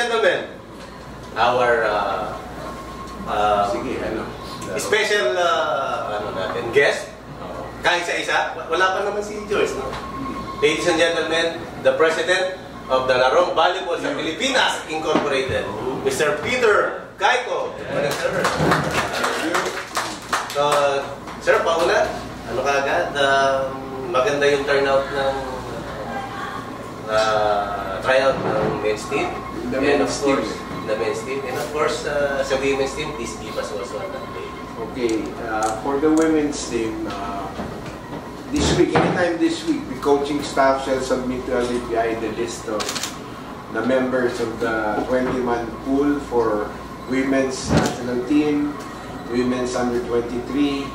gentlemen, our special guest, kaisa-isa, wala pa naman si Joyce, no? Ladies and gentlemen, the President of the Larong Volleyball sa Pilipinas Incorporated, Mr. Peter Cayco. So, sir, pauna, ano ka agad? Maganda yung turnout ng tryout ng men's team. The men's team. And of course, sa women's team, please give us also an update. Okay, for the women's team, this week, anytime this week, the coaching staff shall submit to LDPI the list of the members of the 20-man pool for women's national team, women's under-23,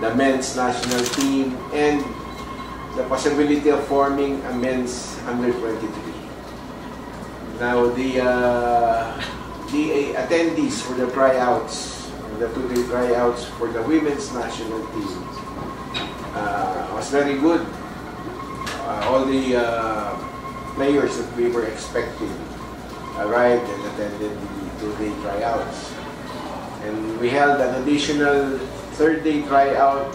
the men's national team, and the possibility of forming a men's under-23. Now, the attendees for the tryouts, the two-day tryouts for the women's national team, was very good. All the players that we were expecting arrived and attended the two-day tryouts. And we held an additional third-day tryout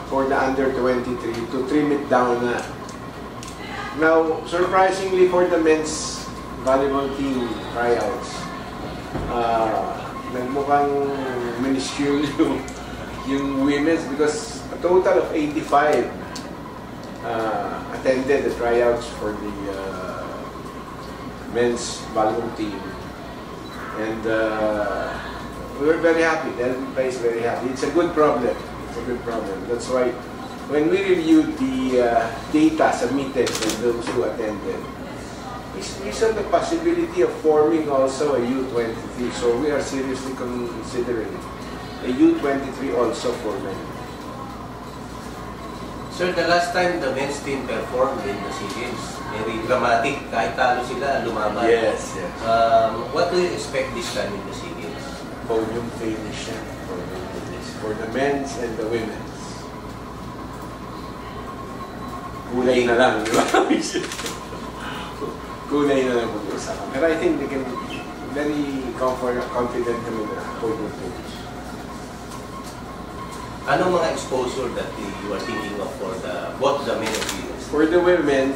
for the under-23 to trim it down na. Now, surprisingly for the men's volleyball team tryouts, nagmukhang minuscule yung women's because a total of 85 attended the tryouts for the men's volleyball team, and we were very happy. The LDPI is very happy. It's a good problem. It's a good problem. That's why when we reviewed the data submitted by those who attended, we saw the possibility of forming also a U23. So we are seriously considering a U23 also for men. Sir, the last time the men's team performed in the SEA Games, very dramatic. Kahit talo sila, lumaban. Yes, yes. What do you expect this time in the SEA Games? Podium finish for the men's and the women's. Kulay na lang, di ba? Kulay na lang pag-usapan. Pero I think they can very confident kami na podium finish. Anong mga exposure that you are thinking of for both the men and women? For the women,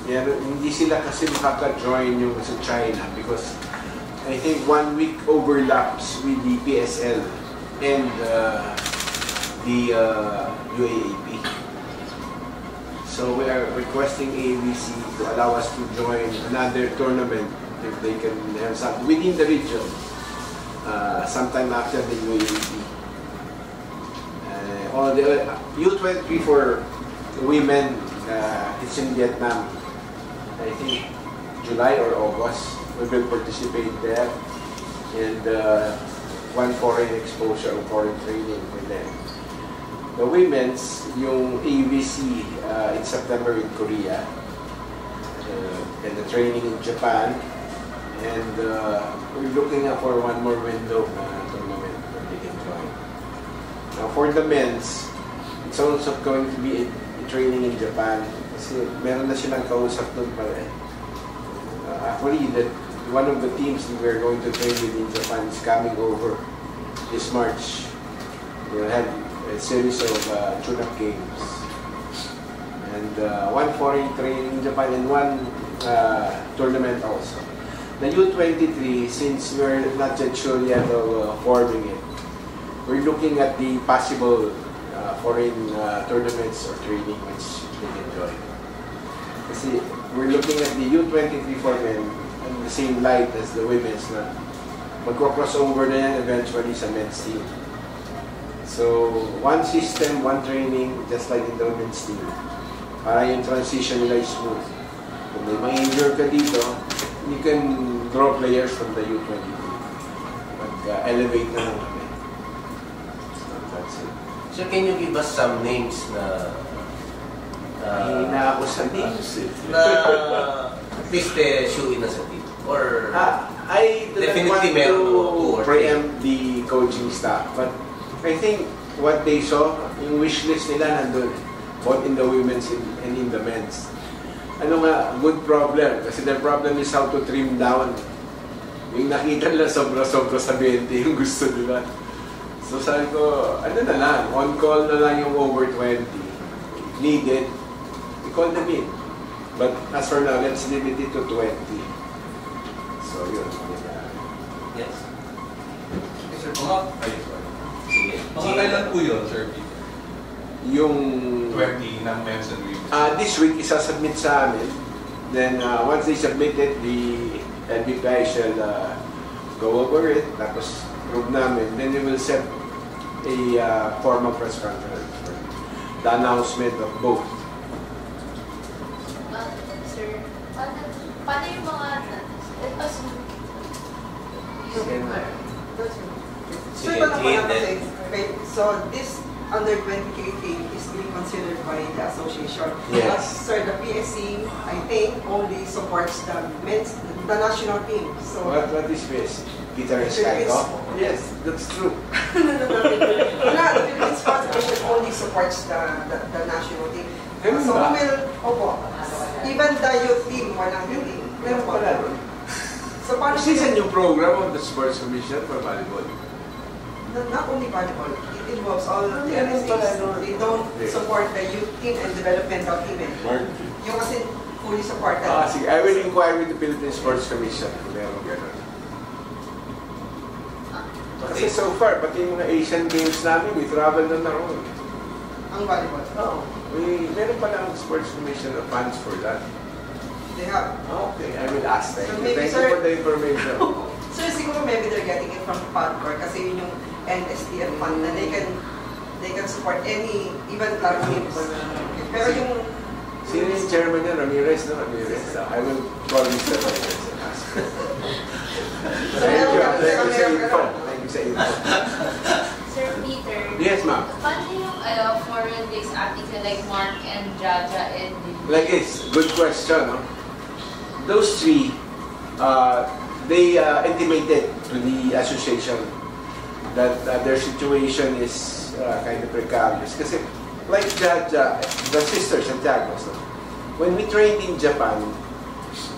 hindi sila kasi makaka-join yung sa China because I think 1 week overlaps with the PSL and the UAAP. So we are requesting ABC to allow us to join another tournament if they can have something within the region sometime after the UAAP. All the U23 for women, it's in Vietnam. I think July or August, we will participate there, and one foreign exposure or foreign training for them. The women's, yung ABC in September in Korea, and the training in Japan, and we're looking for one more window tournament that they can join. Now for the men's, it's also going to be a training in Japan kasi meron na silang kausap doon pala eh. Actually, one of the teams that we're going to train with in Japan is coming over this March. We'll have a series of tune-up games. And one foreign training in Japan and one tournament also. The U23, since we're not yet sure yet of forming it, we're looking at the possible foreign tournaments or training which they can join. Kasi we're looking at the U23 for men in the same light as the women's na magko-crossover na yan eventually sa men's team. So, one system, one training, just like in the women's team. Para yung transition nila is smooth. Kung may ma-injure ka dito, you can draw players from the U23. Mag-elevate na lang kami. So can you give us some names na hina ako sa names na at least shoe-in na sa team? Or I definitely meron to preempt the coaching staff, but I think what they saw, yung wish list nila nandun, both in the women's and in the men's. Ano nga, good problem, kasi the problem is how to trim down Yung nakita nila sobra-sobra sa 20 yung gusto nila. So sabi ko, ano na lang, on call na lang yung over 20. If needed, we call them in. But as for now, let's limit it to 20. So yun. Yes. Sir, sige. Mga kailan po yun, Sir Peter? Yung 20 ng men's and women's. this week, isa-submit sa amin. Then once they submit it, the LBPI shall go over it. Tapos prove namin. Then we will set a formal press conference for the announcement of both. Sir, paano yung mga Sir, paano po natin? So this under 20K team is being considered by the association. Yes. But, sir, the PSA, I think, only supports the national team. So What is this? Peter and Cayco? Yes, that's true. the Philippines Federation only supports the national team. So who will, even the youth team, walang hindi. Meron po. So paano Is this a new program of the Sports Commission for volleyball? not only volleyball, it involves all the MSAs. They don't support the youth team and developmental team. Yung kasi fully supported. Sige, I will inquire with the Philippine Sports Commission kung meron gano'n. Kasi so far, pati yung mga Asian Games namin, we travel na naroon. Ang volleyball. Oo. Meron pa lang Sports Commission of funds for that. They have. Okay, I will ask them. So maybe, Thank you sir- for the information. So siguro maybe they're getting it from PADCOR kasi yun yung NSTF fund na they can support any, even Larong Volleyball. Pero yung... Sino yung chairman niya? Ramirez, no? Ramirez. I will call Mr. Ramirez and ask. Thank you. Thank you sa info. Thank you sa info. Sir Peter, Yes, ma'am. paano yung foreign days athletes like Mark and Jaja and Like this, good question. No? Those three, they intimated to the association that their situation is kind of precarious. Kasi like Jaja, the sisters Santiago, so, when we trained in Japan,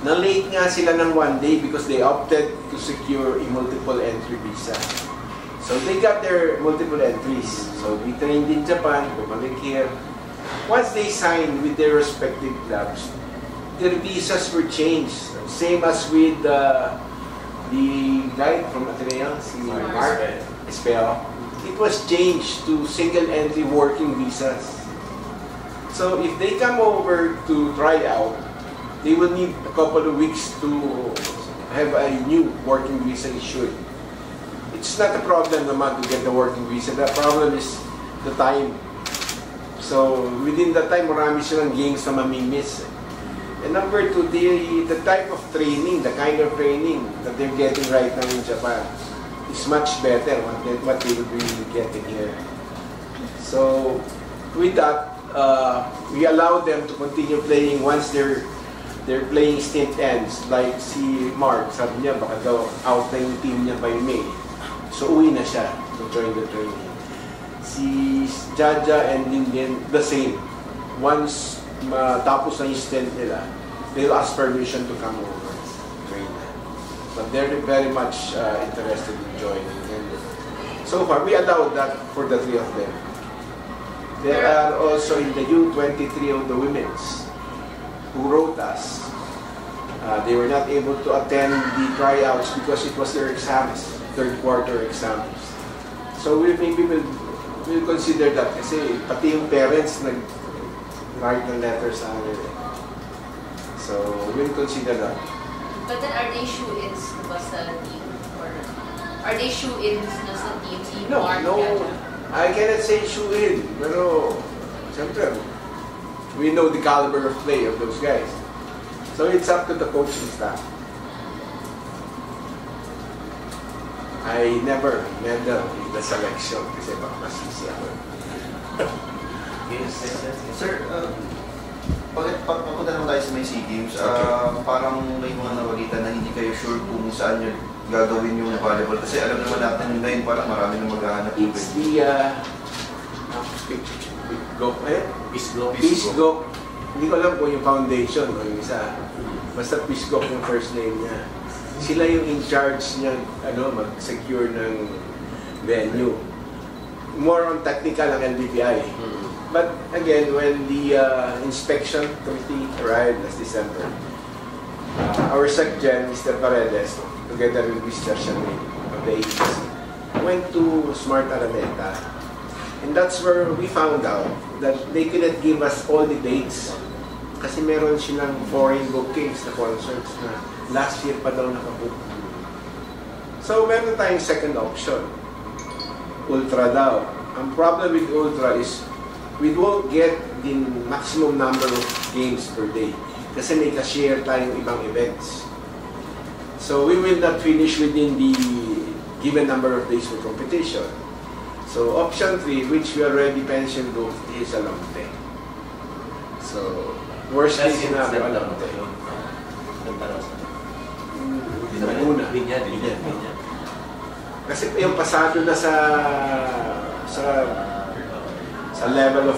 na-late nga sila ng 1 day because they opted to secure a multiple entry visa. So they got their multiple entries. So we trained in Japan, bumalik here. Once they signed with their respective clubs, their visas were changed. Same as with the guy from Ateneo, si Mark Espeo. It was changed to single entry working visas. So if they come over to try out, they will need a couple of weeks to have a new working visa issued. It's not a problem naman to get the working visa. The problem is the time. So within that time, marami silang games na mamimiss. And number two, the type of training, the kind of training that they're getting right now in Japan is much better than what they would be getting here. So with that, we allow them to continue playing once their playing stint ends. Like si Mark, sabi niya baka daw out na yung team niya by May. So uwi na siya to join the training. Si Jaja and Lindin, the same. Once matapos na yung stint nila, they'll ask permission to come over train. But they're very much interested in joining. And so far, we allowed that for the three of them. There are also in the U23 of the women's who wrote us. They were not able to attend the tryouts because it was their exams, third quarter exams. So we'll consider that kasi pati yung parents nag-write ng letters sa amin. So we'll consider that. But then are they shoe-ins ba sa team? Or are they shoe-ins na sa team? Si Mark, No, Jaja? I cannot say shoe-in. Pero, siyempre, we know the caliber of play of those guys. So it's up to the coaching staff. I never medal in the selection kasi baka masisi ako. Yes. Sir, pagpunta naman tayo sa may SEA Games, parang may mga nawalitan na hindi kayo sure kung saan nyo gagawin yung volleyball. Kasi alam naman natin ngayon parang marami na maghahanap. It's the Pisgok. Hindi ko alam kung yung foundation o yung isa. Basta Pisgok yung first name niya. Sila yung in charge niya, mag-secure ng venue. More on technical ang LBPI. But again, when the inspection committee arrived last December, our SecGen, Mr. Paredes, together with Mr. Shanley of the agency, went to Smart Araneta. And that's where we found out that they couldn't give us all the dates kasi meron silang foreign bookings na concerts na last year pa daw nakabook. So meron tayong second option. Ultra daw. Ang problem with Ultra is we won't get the maximum number of games per day kasi may ka-share tayong ibang events. So we will not finish within the given number of days for competition. So option 3, which we already pensioned both, is Alonte. So worst case scenario, Alonte. Una. Kasi yung pasado na sa level of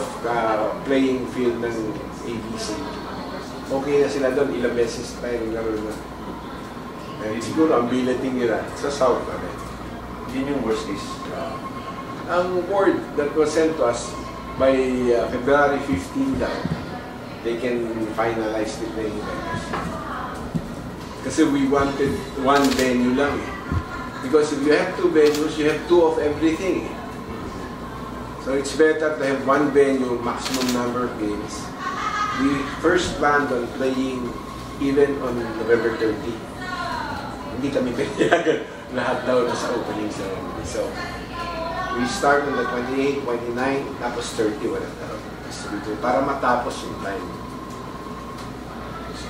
playing field ng ABC. Okay na sila doon, ilang beses tayong laro na. Siguro ang billeting nila sa South namin. Yun yung worst case. Ang word that was sent to us by February 15 daw, they can finalize the playing venues. Kasi we wanted one venue lang eh. Because if you have two venues, you have two of everything eh. So it's better to have one venue, maximum number of games. We first planned on playing even on November 30. Hindi kami pinayagan lahat daw na sa opening ceremony. So we start on the 28, 29, tapos 30, wala na. Para matapos yung time.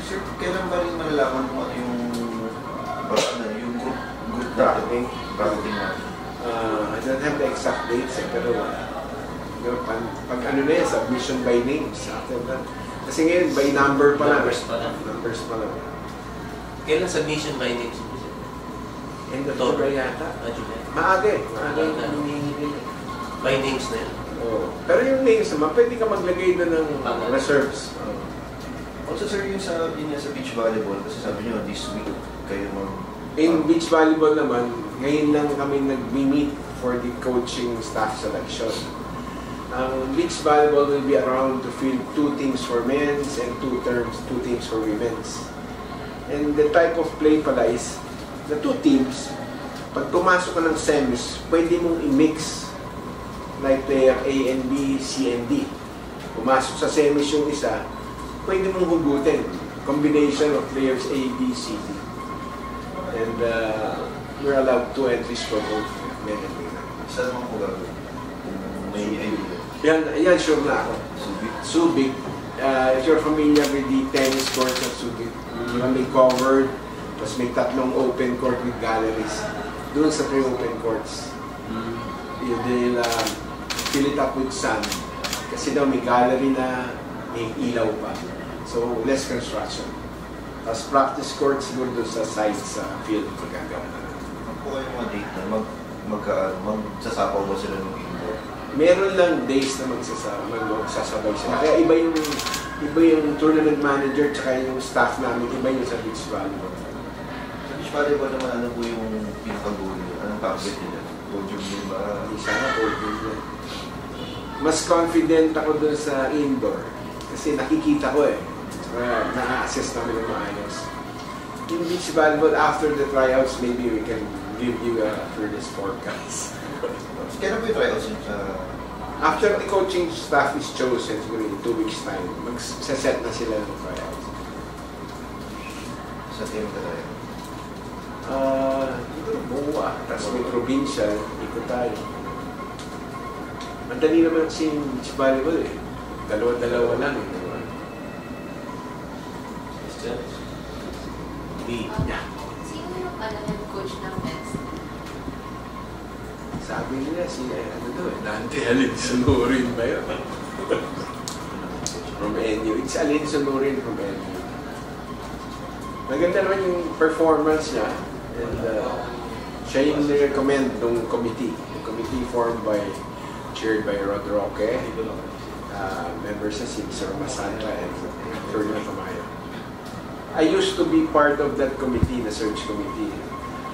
Sir, kailan ba rin malalaman kung ano yung group bracketing natin? I don't have the exact dates pero pag ano na yan, submission by names. After that. Kasi ngayon, by number pa lang. Numbers pa lang. Kailan submission by names? End of July yata. Maaga eh. Maaga yung hinihingi. By names na yun. Oh. Pero yung names naman, pwede ka maglagay na ng reserves. Also sir, yung sa beach volleyball, kasi sabi nyo, this week kayo In beach volleyball naman, ngayon lang kami nag-meet for the coaching staff selection. Ang beach volleyball will be around to field 2 teams for men's and 2 teams for women's. And the type of play pala is, the 2 teams, pag pumasok ka ng semis, pwede mong i-mix like player A and B, C and D. Pumasok sa semis yung isa, pwede mong hugutin. Combination of players A, B, C, D. And we're allowed 2 entries for both men and women. Saan naman po gagawin? May idea. Yan sure na ako. Subic. If you're familiar with the tennis courts of Subic, may covered, tapos may 3 open court with galleries. Doon sa 3 open courts. They'll fill it up with sand. Kasi daw may gallery na may ilaw pa. So, less construction. Tapos practice courts siguro doon sa sites sa field magagawa na. Ano po kayo mga date na magsasapaw ba sila ng indoor? Meron lang days na magsasabay sila. Kaya iba yung tournament manager tsaka yung staff namin, iba yung sa beach volleyball. Sa beach volleyball naman, ano po yung pinaka-goal nila? Anong target nila? Podium nila ba? Sana podium nila. Mas confident ako dun sa indoor kasi nakikita ko eh. Na-assess namin ng maayos. In beach volleyball, after the tryouts, maybe we can give you a furthest forecast. Kailan po yung tryouts yun sa... After the coaching staff is chosen, siguro in 2 weeks time, magsaset na sila ng tryouts. Sa team ka tayo? Siguro buwa. Tapos may provincial, ikot tayo. Madali naman kasi yung beach volleyball eh. Dalawa-dalawa lang eh. Yeah. Sino yung head coach ng men's? Sabi nila Dante Alinsonorin ba yun? From NU. It's Alinsonorin from NU. Maganda naman yung performance niya. And siya yung recommend ng committee. The committee chaired by Rod Roque. Members na si Sir Masanta and Ferdinand Tamayo. I used to be part of that committee, the search committee.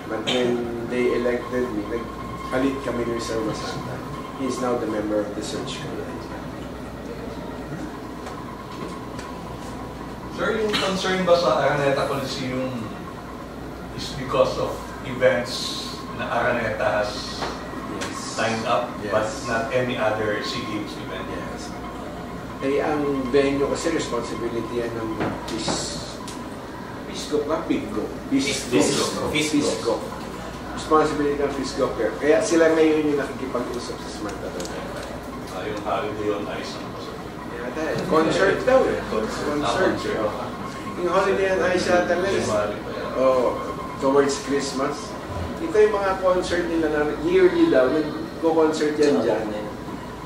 But when they elected me, nagpalit kami ni Sir Masanta. He is now the member of the search committee. Sir, yung concern ba sa Araneta Coliseum is because of events na Araneta has signed up, but not any other SEA Games event? Yes. Eh, ang venue kasi responsibility yan ng Fisgo ka? Fisgo. Responsibility ng Fisgo. Kaya sila ngayon yung nakikipag-usap sa Smart Araneta. Yung holiday on ice ang concert daw eh. Concert. Yung Holiday on Ice yata towards Christmas. Ito yung mga concert nila na yearly daw. Nag-concert yan dyan.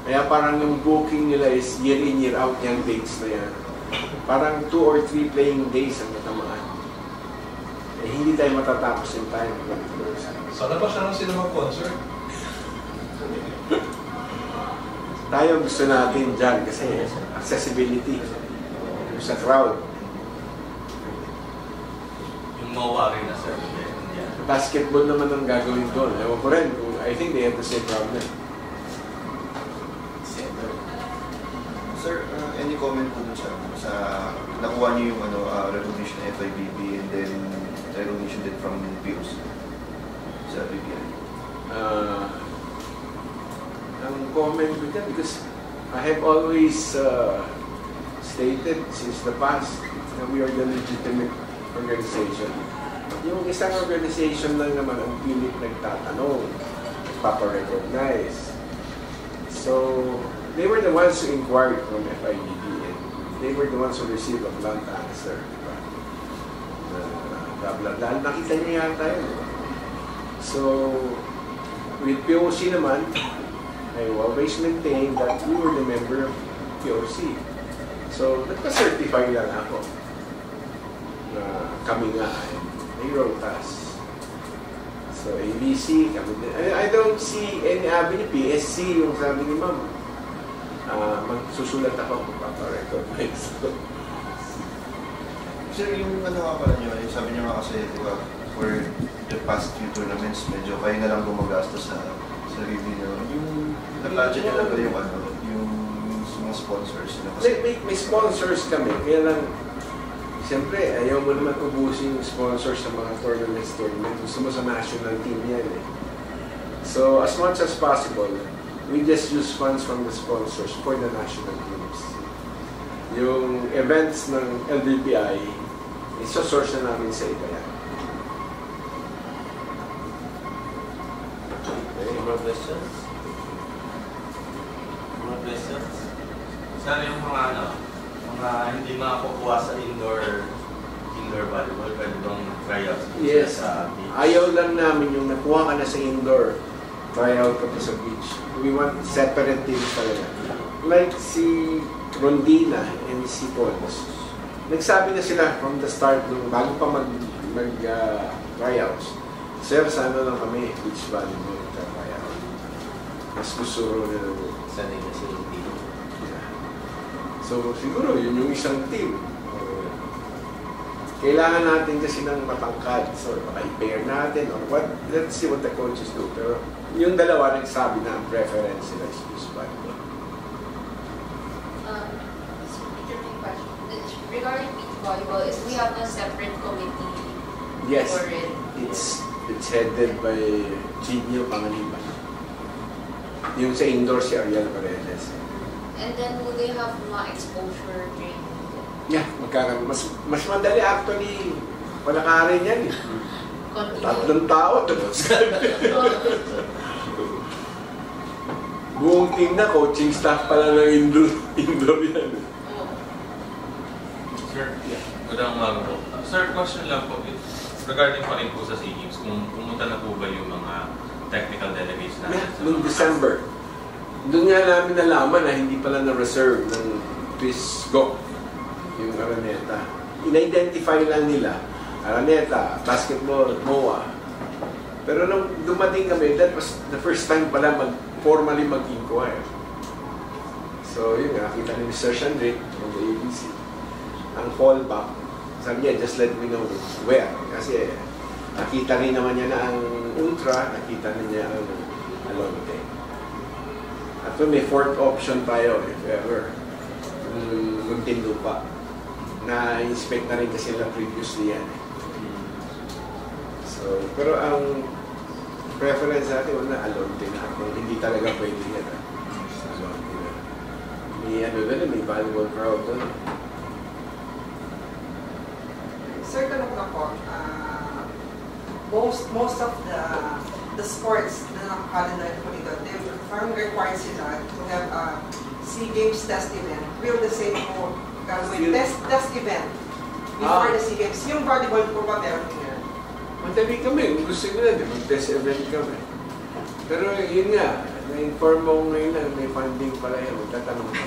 Kaya parang yung booking nila is year in, year out yung dates na yan. Parang 2 or 3 playing days ang natamaan. Eh, hindi tayo matatapos in time. Sana ba siya lang sila mag-concert? Tayo gusto natin dyan kasi accessibility sa crowd. Yung mawari na, sir. Basketball naman ang gagawin doon. Ewan ko rin, I think they have the same problem. Sir, any comment po dun sa nakuha niyo yung recognition ng FIBB and then recognition din from POC sa BPI? Ang comment ko dyan, because I have always stated since the past na we are the legitimate organization. Yung isang organization lang naman ang pilit nagtatanong, nagpaparecognize. So, they were the ones who inquired from FIBB and they were the ones who received a blunt answer. Diba? Blah, blah, blah. Nakita niyo yata yun. So, with POC naman, I always maintained that we were the member of POC. So, nagpa-certify lang ako na kami nga they wrote us. So, ABC, kami din. I don't see any avenue. PSC, yung sabi ni Ma'am. Magsusulat ako kung paparecognize. Sir, yung nga pala nyo, yung sabi nyo nga kasi, di ba, for the past few tournaments, medyo kayo na lang gumagastos sa sarili nyo. Yung na-budget nyo lang ba yung mga sponsors? May sponsors kami, kaya lang, siyempre, ayaw mo naman ubusin yung sponsors sa mga tournament. Gusto mo sa national team yan eh. So, as much as possible, we just use funds from the sponsors for the national teams. Yung events ng LDPI, isa-source na namin sa iba yan. Any more questions? More questions? Saan yung mga hindi makakukuha sa indoor volleyball, pwede bang tryouts? Yes. Sa beach? Ayaw lang namin yung nakuha ka na sa indoor, tryout ka pa sa beach. We want separate teams talaga. Like si Rondina and si Pons. Nagsabi na sila from the start, bago pa mag-tryouts, Sir, sana lang kami beach volleyball tryout. Mas gusto rin nila. Sanay na sila yung team. So, siguro, yun yung isang team. Kailangan natin kasi ng matangkad. So, baka i-pair natin or what. Let's see what the coaches do. Pero, yung dalawa nagsabi na ang preference nila is beach volleyball. Regarding beach volleyball, is we have a separate committee Yes, for it? it's headed by Gino Pangaliban. Yung sa indoor si Ariel Paredes. And then, will they have mga exposure training? Yeah, mas madali actually palakarin yan eh. Continue. 3 tao, tapos buong team na, coaching staff pala ng indoor yan. Sir, magandang umaga po. Sir, question lang po. Regarding pa rin po sa SEA Games, kung pumunta na po ba yung mga technical delegates natin? Noong December. Doon nga namin nalaman na hindi pala na-reserve ng Fisgo yung Araneta. In-identify lang nila Araneta, basketball, MOA. Pero nung dumating kami, that was the first time pala formally mag-inquire. So yun nga, kita ni Mr. Shandrick from the ABC. Ang fallback Sabi niya, just let me know where. Kasi nakita rin naman niya na ang ultra, nakita rin niya ang alonte. At may fourth option tayo, if ever, Muntinlupa. Na-inspect na rin kasi na previously yan. So, pero ang preference natin, wala, alonte na. Kung hindi talaga pwede yan. Alonte na. May ano doon, may volleyball crowd doon. Sir, tanong na po, most of the sports na nakakalendar po dito, they parang required sila to have a SEA Games test event. Will the same po gagawin? Test event before the SEA Games. Yung volleyball po ba meron nga? Madali kami. Gusto nyo na, mag-test event kami. Pero yun nga, na-inform mo ngayon na may funding pala yan. Magtatanong ka.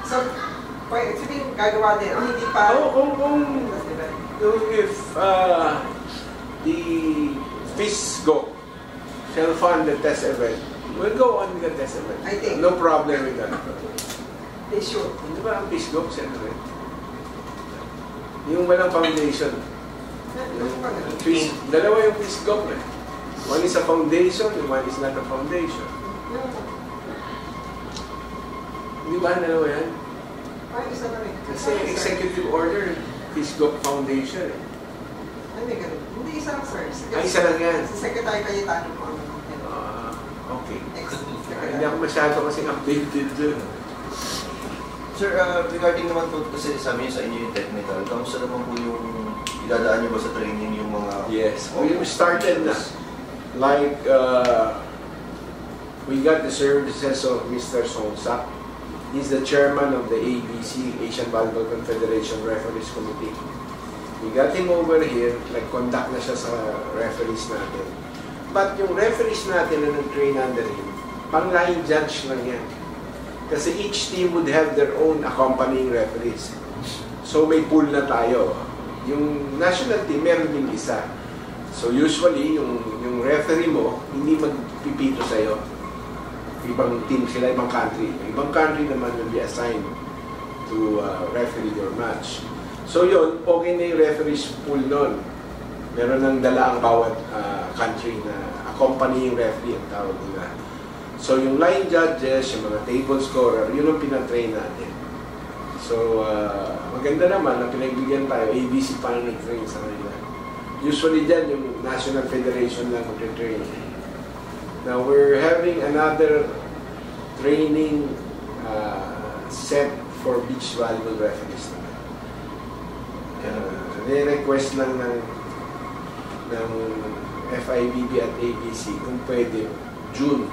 So, sabihin, gagawa din. Hindi pa... If the FISGO shall fund the test event, we'll go on with the test event. I think. No problem with that. They should. Hindi ba ang FISGO? Yung walang foundation. Dalawa yung FISGO. One is a foundation, and one is not a foundation. Hindi ba dalawa yan? Ay, isa na rin. Kasi executive order, FISGO Foundation. Ay, may ganun. Hindi isa lang, sir. Ay, isa lang yan. Sa Secretary Cayetano po. Okay. Ex-secretary. Hindi ako masyado kasing updated dun. Sir, regarding naman po, kasi sabi niyo sa inyo yung technical, kamusta naman po yung idadaan niyo ba sa training yung mga... Yes, we started na. Like, we got the services of Mr. Sonsak. He's the chairman of the ABC, Asian Volleyball Confederation Referees Committee. We got him over here, nag-conduct na siya sa referees natin. But yung referees natin na nag-train under him, pang-line judge lang yan. Kasi each team would have their own accompanying referees. So may pool na tayo. Yung national team, meron din isa. So usually, yung referee mo, hindi magpipito sa'yo. Ibang team sila, ibang country. Ibang country naman will be assigned to referee your match. So yun, okay na yung referees pool nun. Meron nang dala ang bawat country na accompanying referee ang tawag nila. So yung line judges, yung mga table scorer, yun ang pinatrain natin. So maganda naman na pinagbigyan tayo, ABC pa na nag-train sa kanila. Usually dyan, yung National Federation lang mag-train. Now we're having another training set for beach volleyball referees naman. Ni-request lang ng FIVB at ABC kung pwede June.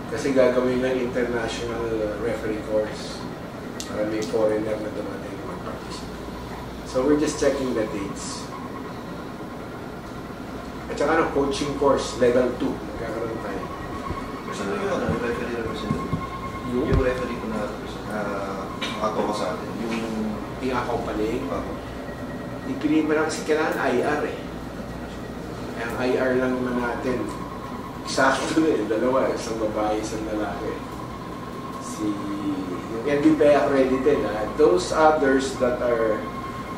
Kasi gagawin lang international referee course para may foreigner na dumating mag-participate. So we're just checking the dates. At saka coaching course, level 2, magkakaroon tayo. Sino yung referee na representative? Yung referee ko na makatoka sa atin. Yung accompanying. Ipili mo lang kasi kailangan IR eh. Ang IR lang naman natin. Eksakto na eh, dalawa, isang babae, isang lalaki. Yung NBPI accredited, those others that are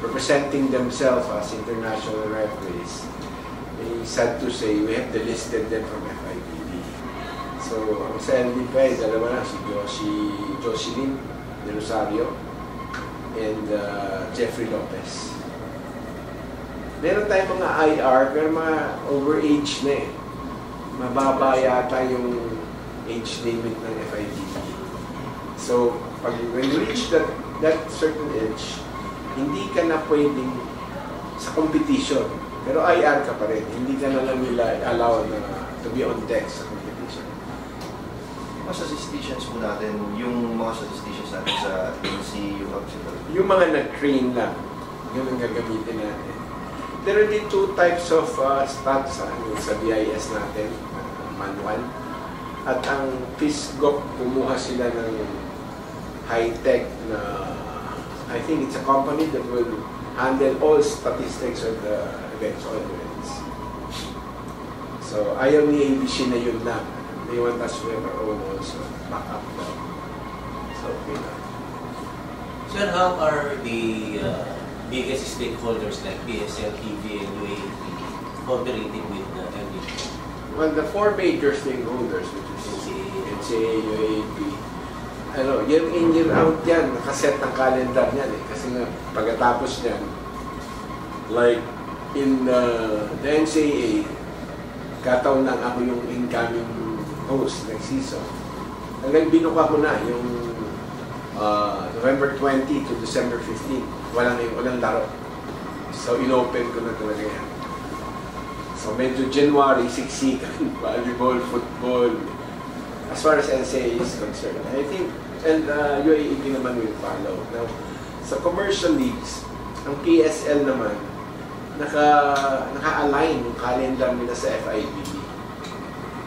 representing themselves as international referees, sad to say, we have delisted them from FIVB. So, ang sa NBPI, dalawa na, si Jocelyn de Rosario and Jeffrey Lopez. Meron tayong mga IR, pero mga overage na eh. Mababa yata yung age limit ng FIVB. So, when you reach that certain age, hindi ka na pwedeng sa competition. Pero IR ka pa rin. Hindi ka na lang nila allow na to be on deck sa competition. Mga statisticians po natin, yung mga statisticians natin sa ANC, yung mga nag-train lang, yun ang gagamitin natin. There are the two types of stats yung sa BIS natin, manual. At ang FISGO, kumuha sila ng high-tech na, I think it's a company that will handle all statistics of the events, all events. So, ayaw ni ABC na yun lang. They want us to have our own also, backup. So, okay na. Sir, how are the biggest stakeholders like PSL, TV, and UAP cooperating with the MDP? Well, the four major stakeholders, which is NCA, UAP, year in, year out yan, nakaset ng calendar yan eh. Kasi nga, pagkatapos yan, like in the NCAA, kataon lang ako yung incoming host next season. Hanggang binuka ko na yung November 20 to December 15. Walang laro. So, inopen ko na talaga yan. So, medyo January, siksikan, volleyball, football, as far as NCAA is concerned. I think, and UAAP naman will follow. Now, sa commercial leagues, ang PSL naman, naka-align yung calendar nila sa FIBB.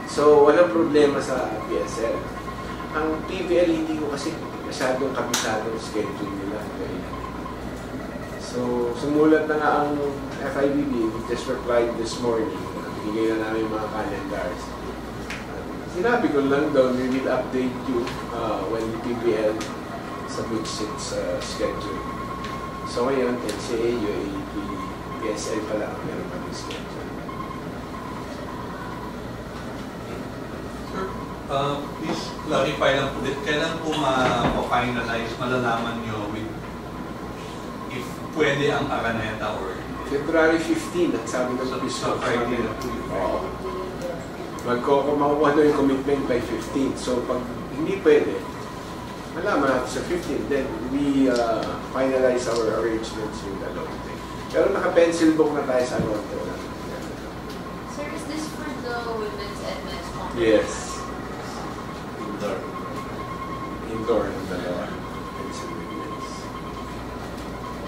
So, walang problema sa PSL. Ang PBL, hindi ko kasi masyadong kabisado yung schedule nila. So, sumulat na nga ang FIBB. We just replied this morning. Bigay na namin mga calendars. Sinabi ko lang daw, we will update you when the PBL submits its schedule. So, ngayon, NCAA, UAAP, PSL pala ang meron kami schedule. Sir, please clarify lang po dit. Kailan po ma-finalize, malalaman nyo if pwede ang Araneta or February 15, ang sabi ng sa Friday na po yun? Oo. Makukuha na yung commitment by 15. So, pag hindi pwede, malaman natin sa 15. Then, we finalize our arrangements with the long day. Pero naka-pencil book na tayo sa Alonte. Sir, is this for the women's and men's competition? Yes. Indoor. Indoor ng dalawa. Pencil women's.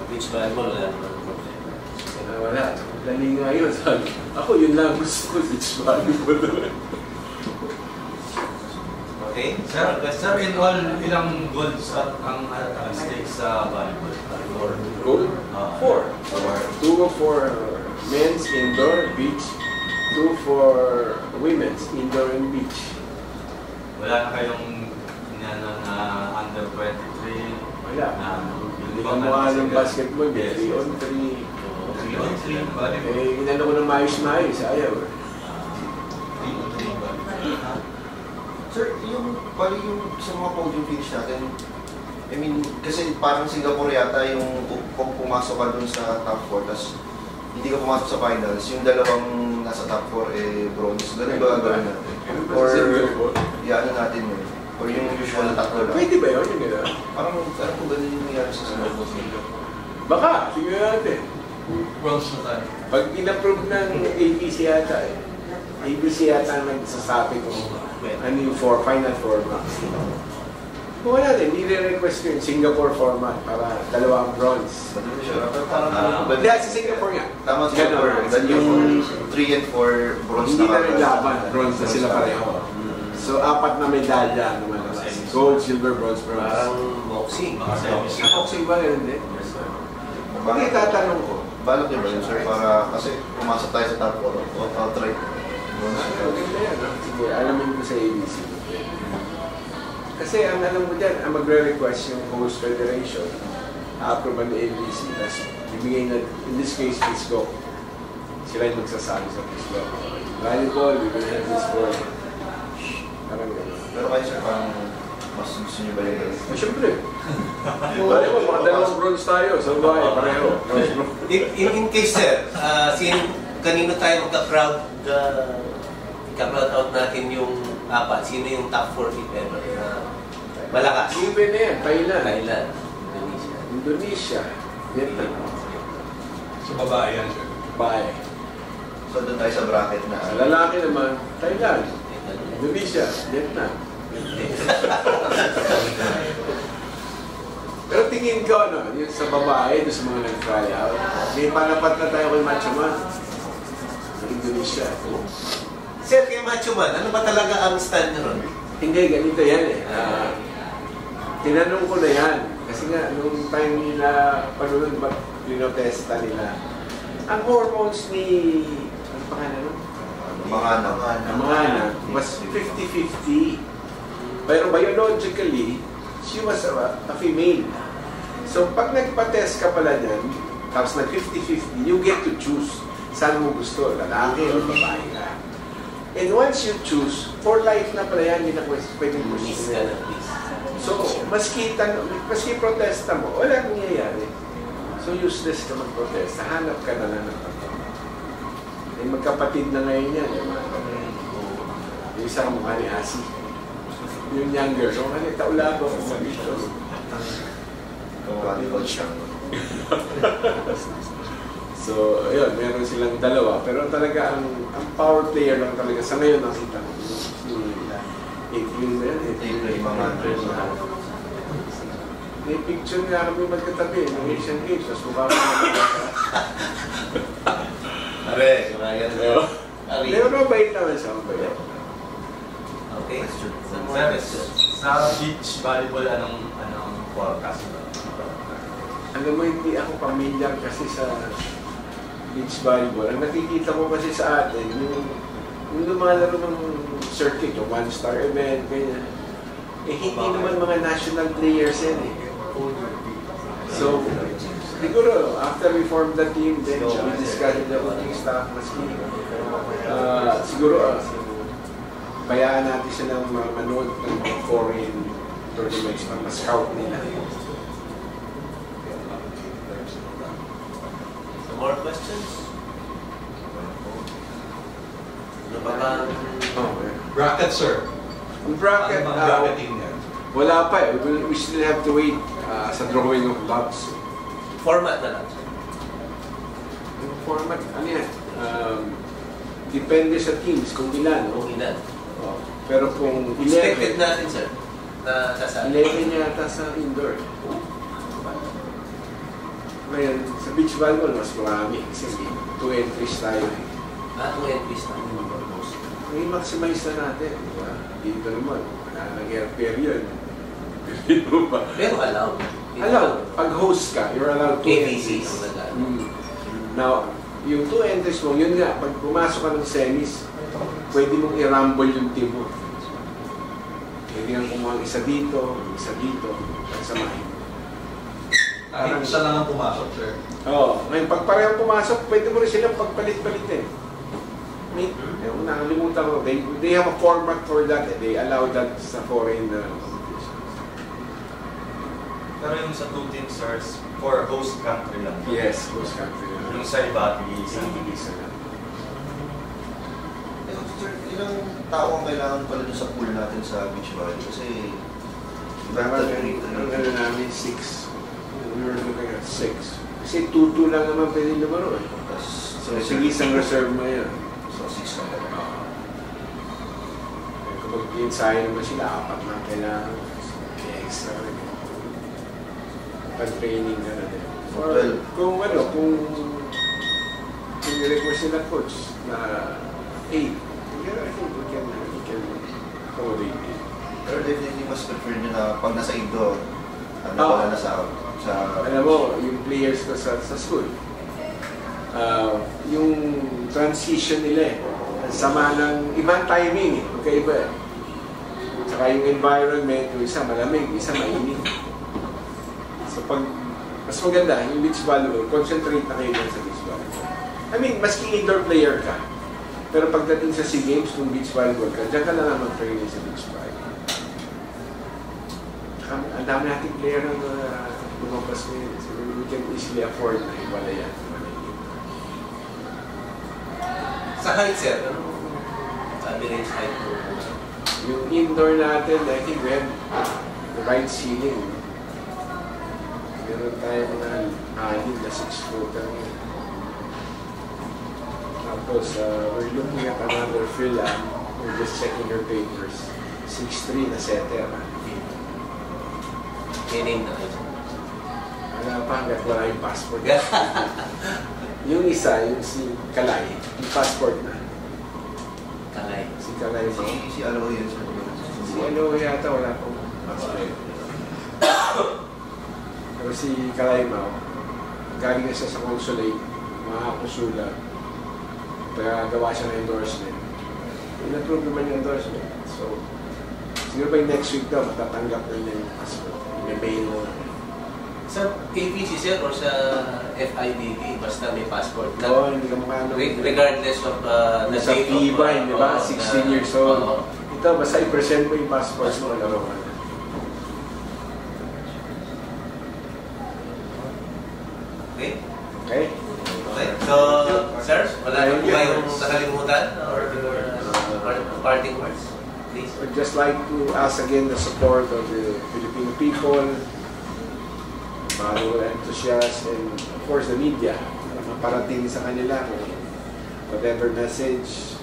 Beach volleyball, wala naman problema. Wala. Lali nga yun. Ako, yun lang gusto ko. Beach volleyball. Okay? Sir, in all, ilang golds ang stakes sa volleyball? Gold? 4. 2 for men's indoor, beach. 2 for women's indoor and beach. Wala na kayong na under 23? Wala. Hindi ka mukha ng basketball, 3 on 3. 3 on 3, volleyball. Eh, inano ko ng maayos-maayos, ayaw. 3 on 3 volleyball. Sir, yung sa mga podium finish natin, I mean, kasi parang Singapore yata yung kung pumasok ka dun sa top 4, tapos hindi ka pumasok sa finals, yung dalawang nasa top 4 bronze. Ganun ba gagawin natin? Or ano natin yun? Or yung usual na tatlo lang? Pwede ba yun? Parang kung ganun yung nangyari sa Singapore. Baka, sige natin. Bronze na tayo. Pag in-approve ng ABC yata ABC yata ang nagsasabi kung ano yung final format. Kung wala din, hindi request ko yung Singapore format para dalawang bronze. Hindi, sa Singapore nga. Tama Singapore. Yung 3 and 4 bronze hindi na rin laban. Bronze na sila pareho. So, 4 na medalya naman. Gold, silver, bronze, bronze. Parang boxing. Boxing ba yun din? Hindi, tatanong ko. Balak niyo ba yun, sir? Para kasi pumasok tayo sa top 4 o outright. Maganda yan. Sige, alamin ko sa ABC. Kasi ang alam mo dyan, ang magre-request yung host federation, approve ng ABC, tapos bibigay na, in this case, Pisco. Sila yung magsasabi sa Pisco. Volleyball, we will have this for. Parang gano'n. Pero kayo, sir, parang mas gusto niyo ba yun? Siyempre. Volleyball, mga dalawang bronze tayo. So, pareho. In case, sir, kanino tayo magka-crowd out natin yung 4? Sino yung top 4 if ever? Malakas. Even na yan, Thailand. Indonesia. Vietnam. Sa babae yan, sir. Bae. So doon tayo sa bracket na. Sa lalaki naman, Thailand. Indonesia. Vietnam. Pero tingin ko, yung sa babae, doon sa mga nag-try out, may panapat na tayo kay Macho Man. Sa Indonesia. Sir, kay Macho Man, ano ba talaga ang stand nyo ron? Hindi, ganito yan eh. Tinanong ko na yan. Kasi nga, nung time nila, panunod ba, pinotesta nila. Ang hormones ni, ano pangalan nun? Mangana was 50-50. Pero biologically, she was a female. So, pag nagpa-test ka pala niyan, tapos nag-50-50, you get to choose saan mo gusto, lalaki o babae ka. And once you choose, for life na pala yan, hindi na pwedeng Miss gusto. ka na, miss. So, maski protesta mo, wala nangyayari. So, useless ka mag-protesta. Hanap ka na lang ng pagkakas. Eh, magkapatid na ngayon yan. Yung isang mukha ni Asi. Yung younger, so, taulago ako sa dito. Volleyball siya. So, yun, meron silang dalawa. Pero talaga, ang power player lang talaga sa ngayon nakita ko. April na yan. April, mga may picture nga kami magkatabi ng Asian Games. Tapos mukha ko na Are, kumagan na. Ari. pero mabait naman siya. Mabait. Okay. Sa beach volleyball, anong forecast? Alam mo, hindi ako pamilyar kasi sa beach volleyball. Ang nakikita ko kasi sa atin, yung lumalaro ng circuit, yung one-star event, ganyan. Eh, hindi naman mga national players yan eh. So, siguro, after we form the team, then we discuss the coaching staff, siguro, bayaan natin silang manood ng foreign tournaments para ma-scout nila. More questions? Ano ba ba? Bracket, sir. Ang bracket, Ano bang bracketing niya? wala pa eh. We still have to wait sa drawing of lots. Format na lang. Yung format, ano yan? Depende sa teams kung ilan. Kung ilan. Oh. Pero kung Expected 11, natin, sir, na sasali. 11 yata sa indoor. Ngayon, sa beach volleyball, mas marami. Kasi 2 entries tayo eh. 2 entries na. May maximize na natin. Diba? Dito naman, wala nang air period. Pero allowed. Allowed. Pag host ka, you're allowed 2 ABC entries. ang nagano. Now, yung 2 entries mo, yun nga, pag pumasok ka ng semis, pwede mong i-rumble yung team mo. Pwede kang kumuha isa dito, pagsamahin. Kahit isa lang ang pumasok, sir. Oo. Ngayon, pag parehong pumasok, pwede mo rin silang pagpalit-palitin. Yung nakalimutan ko, they have a format for that. They allow that sa foreign competitions. Pero yung sa 2 team stars, for host country lang. Yes, host country. Yung sa iba, Isa lang. Ilang tao ang kailangan pala doon sa pool natin sa beach volleyball? Kasi Ang ano namin, 6. We were looking at 6. Kasi 2-2 lang naman pwede lumaro eh. So, sige isang reserve mo yun. So, 6 lang pala. Kapag ensayo naman sila, 4 na kailangan. May extra rin. Pag-training ka na din. Or, kung i-request sila coach na 8, yeah, I think we can accommodate it. Pero definitely mas prefer nyo na pag nasa indoor, wala na sa alam mo, yung players ko sa school, yung transition nila ang sama ng ibang timing eh, magkaiba eh. Saka yung environment, yung isa malamig, isa mainit. So pag mas maganda, yung beach volleyball, concentrate na kayo sa beach volleyball. I mean, maski indoor player ka, pero pagdating sa SEA Games, kung beach volleyball ka, dyan ka na naman training sa beach volleyball. Ang dami nating player na lumabas ngayon. So we can easily afford na iwala yan. Sa height, sir, average height po. Yung indoor natin, I think we have the right ceiling. Meron tayo mga anim na 6-footer ngayon. Tapos, we're looking at another fill. We're just checking her papers. 6'3" na setter. Name na kayo. Wala pa hanggat wala yung passport. Yung isa, yung si Kalay, yung passport na. Kalay. Si Kalay mo. Si ano yun? Si ano yata wala pong passport. Pero si Kalay mo, galing na siya sa consulate, mga kusula. Kaya gawa siya ng endorsement. In-approve naman yung endorsement. So, siguro by next week daw, matatanggap na niya yung passport. May mail mo. Sa APC sir or sa FIDP, basta may passport. Oo, hindi ka mukha Regardless of the nasa date of, P-Bine, di ba? 16 years old. Oo. Ito, basta i-present mo yung passport mo, laro ka na. Okay? Okay? Okay. So, sir, wala na po kayong nakalimutan or parting words? Please. I'd just like to ask again the support of the Filipino people, follow enthusiasts, and of course the media. Maparating sa kanila whatever message.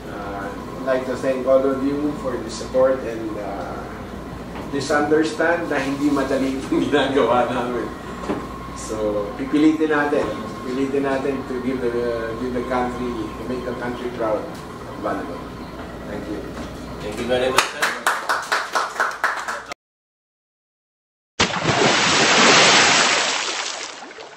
I'd like to thank all of you for the support and please understand na hindi madali itong ginagawa namin. So, pipilitin natin to give the country, to make the country proud of volleyball. Thank you. Thank you very much, sir.